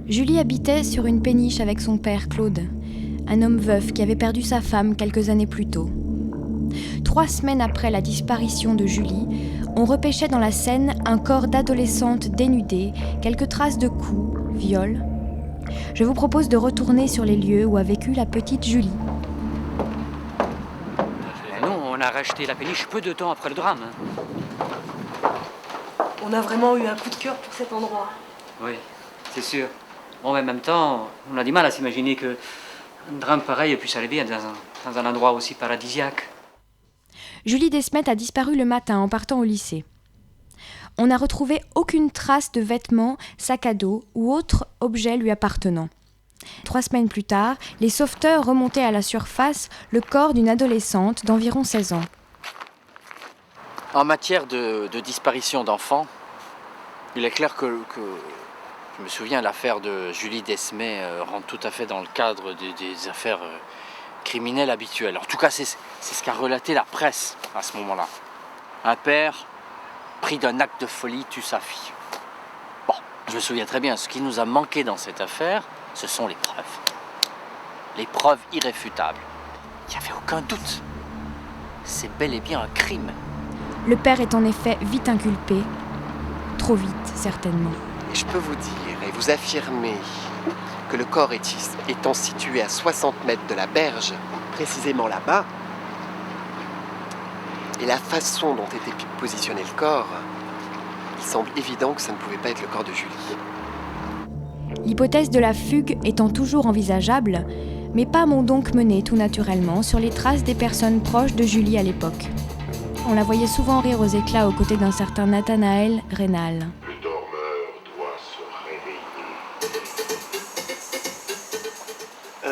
Julie habitait sur une péniche avec son père Claude, un homme veuf qui avait perdu sa femme quelques années plus tôt. 3 semaines après la disparition de Julie, on repêchait dans la Seine un corps d'adolescente dénudée, quelques traces de coups, viols. Je vous propose de retourner sur les lieux où a vécu la petite Julie. Nous, on a racheté la péniche peu de temps après le drame. On a vraiment eu un coup de cœur pour cet endroit. Oui, c'est sûr. Bon, mais en même temps, on a du mal à s'imaginer qu'un drame pareil puisse arriver dans un endroit aussi paradisiaque. Julie Desmet a disparu le matin en partant au lycée. On n'a retrouvé aucune trace de vêtements, sac à dos ou autre objet lui appartenant. 3 semaines plus tard, les sauveteurs remontaient à la surface le corps d'une adolescente d'environ 16 ans. En matière de disparition d'enfants, il est clair que je me souviens, l'affaire de Julie Desmet rentre tout à fait dans le cadre des affaires criminelles habituelles. En tout cas, c'est ce qu'a relaté la presse à ce moment-là. Un père, pris d'un acte de folie, tue sa fille. Bon, je me souviens très bien, ce qui nous a manqué dans cette affaire, ce sont les preuves. Les preuves irréfutables. Il n'y avait aucun doute. C'est bel et bien un crime. Le père est en effet vite inculpé. Trop vite, certainement. Et je peux vous dire et vous affirmer que le corps étant situé à 60 mètres de la berge, précisément là-bas, et la façon dont était positionné le corps, il semble évident que ça ne pouvait pas être le corps de Julie. L'hypothèse de la fugue étant toujours envisageable, mes pas m'ont donc mené tout naturellement sur les traces des personnes proches de Julie à l'époque. On la voyait souvent rire aux éclats aux côtés d'un certain Nathanaël Rénal. Le dormeur doit se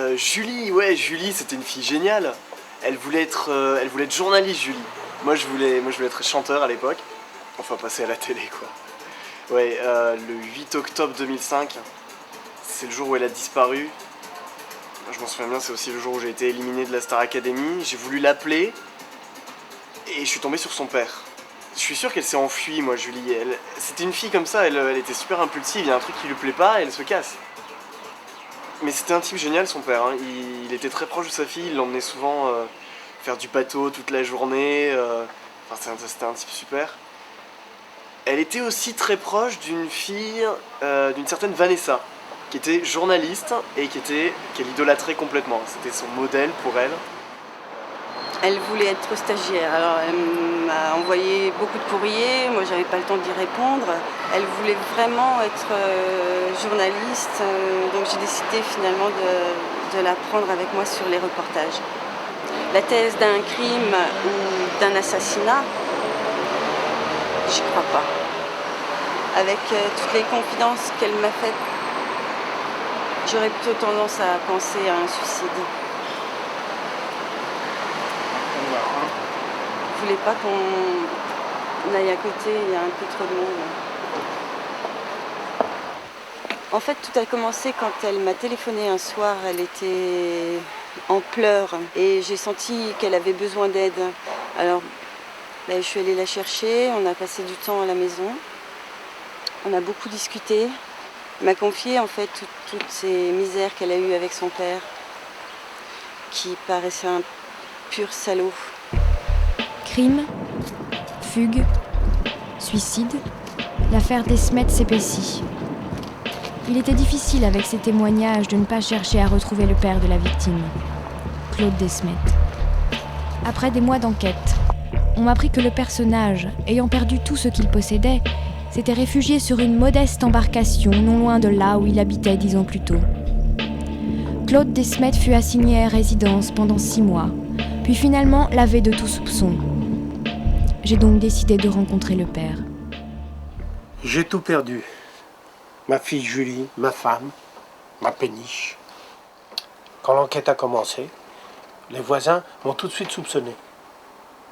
réveiller. Julie, c'était une fille géniale. Elle voulait être journaliste, Julie. Moi, je voulais être chanteur à l'époque. Enfin, passer à la télé, quoi. Ouais, le 8 octobre 2005, c'est le jour où elle a disparu. Je m'en souviens bien, c'est aussi le jour où j'ai été éliminé de la Star Academy. J'ai voulu l'appeler et je suis tombé sur son père. Je suis sûr qu'elle s'est enfuie, moi, Julie. C'était une fille comme ça, elle était super impulsive. Il y a un truc qui lui plaît pas, elle se casse. Mais c'était un type génial, son père. Hein. Il était très proche de sa fille, il l'emmenait souvent faire du bateau toute la journée. Enfin, c'était un type super. Elle était aussi très proche d'une fille, d'une certaine Vanessa, qui était journaliste et qu'elle idolâtrait complètement. C'était son modèle pour elle. Elle voulait être stagiaire, alors elle m'a envoyé beaucoup de courriers, moi j'avais pas le temps d'y répondre. Elle voulait vraiment être journaliste, donc j'ai décidé finalement de la prendre avec moi sur les reportages. La thèse d'un crime ou d'un assassinat, j'y crois pas. Avec toutes les confidences qu'elle m'a faites, j'aurais plutôt tendance à penser à un suicide. Je voulais pas qu'on aille à côté, il y a un peu trop de monde. En fait, tout a commencé quand elle m'a téléphoné un soir, elle était en pleurs et j'ai senti qu'elle avait besoin d'aide. Alors, je suis allée la chercher, on a passé du temps à la maison, on a beaucoup discuté. Elle m'a confié en fait toutes ces misères qu'elle a eues avec son père, qui paraissait un pur salaud. Crime, fugue, suicide, l'affaire Desmet s'épaissit. Il était difficile avec ces témoignages de ne pas chercher à retrouver le père de la victime, Claude Desmet. Après des mois d'enquête, on m'apprit que le personnage, ayant perdu tout ce qu'il possédait, s'était réfugié sur une modeste embarcation non loin de là où il habitait 10 ans plus tôt. Claude Desmet fut assigné à résidence pendant 6 mois, puis finalement lavé de tout soupçon. J'ai donc décidé de rencontrer le père. J'ai tout perdu. Ma fille Julie, ma femme, ma péniche. Quand l'enquête a commencé, les voisins m'ont tout de suite soupçonné.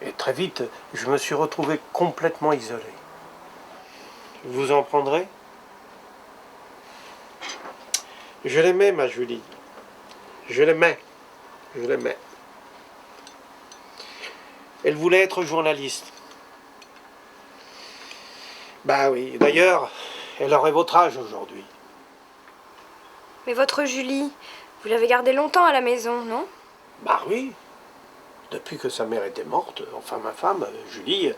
Et très vite, je me suis retrouvé complètement isolé. Vous en prendrez ? Je l'aimais, ma Julie. Je l'aimais. Elle voulait être journaliste. Bah oui, d'ailleurs, elle aurait votre âge aujourd'hui. Mais votre Julie, vous l'avez gardée longtemps à la maison, non? Bah oui. Depuis que sa mère était morte, enfin ma femme, Julie,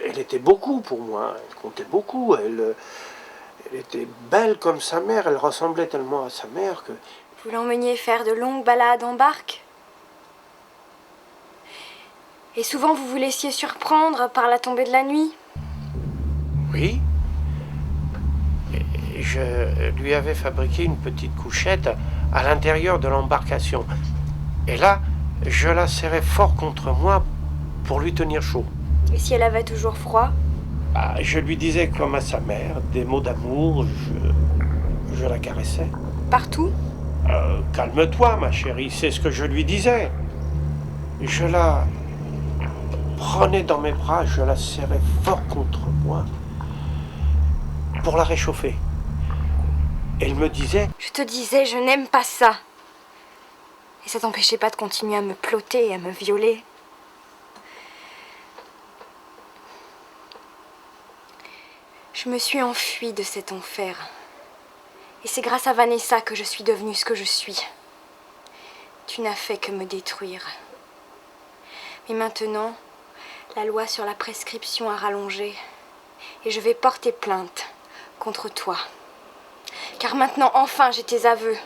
elle était beaucoup pour moi. Elle comptait beaucoup. Elle était belle comme sa mère. Elle ressemblait tellement à sa mère que... Vous l'emmeniez faire de longues balades en barque? Et souvent vous vous laissiez surprendre par la tombée de la nuit? Oui. Et je lui avais fabriqué une petite couchette à l'intérieur de l'embarcation. Et là, je la serrais fort contre moi pour lui tenir chaud. Et si elle avait toujours froid? Bah, je lui disais comme à sa mère, des mots d'amour, je la caressais. Partout? Calme-toi, ma chérie, c'est ce que je lui disais. Je la prenais dans mes bras, je la serrais fort contre moi pour la réchauffer. Elle me disait... Je te disais, je n'aime pas ça. Et ça t'empêchait pas de continuer à me plotter et à me violer. Je me suis enfuie de cet enfer. Et c'est grâce à Vanessa que je suis devenue ce que je suis. Tu n'as fait que me détruire. Mais maintenant, la loi sur la prescription a rallongé. Et je vais porter plainte contre toi. Car maintenant, enfin, j'ai tes aveux.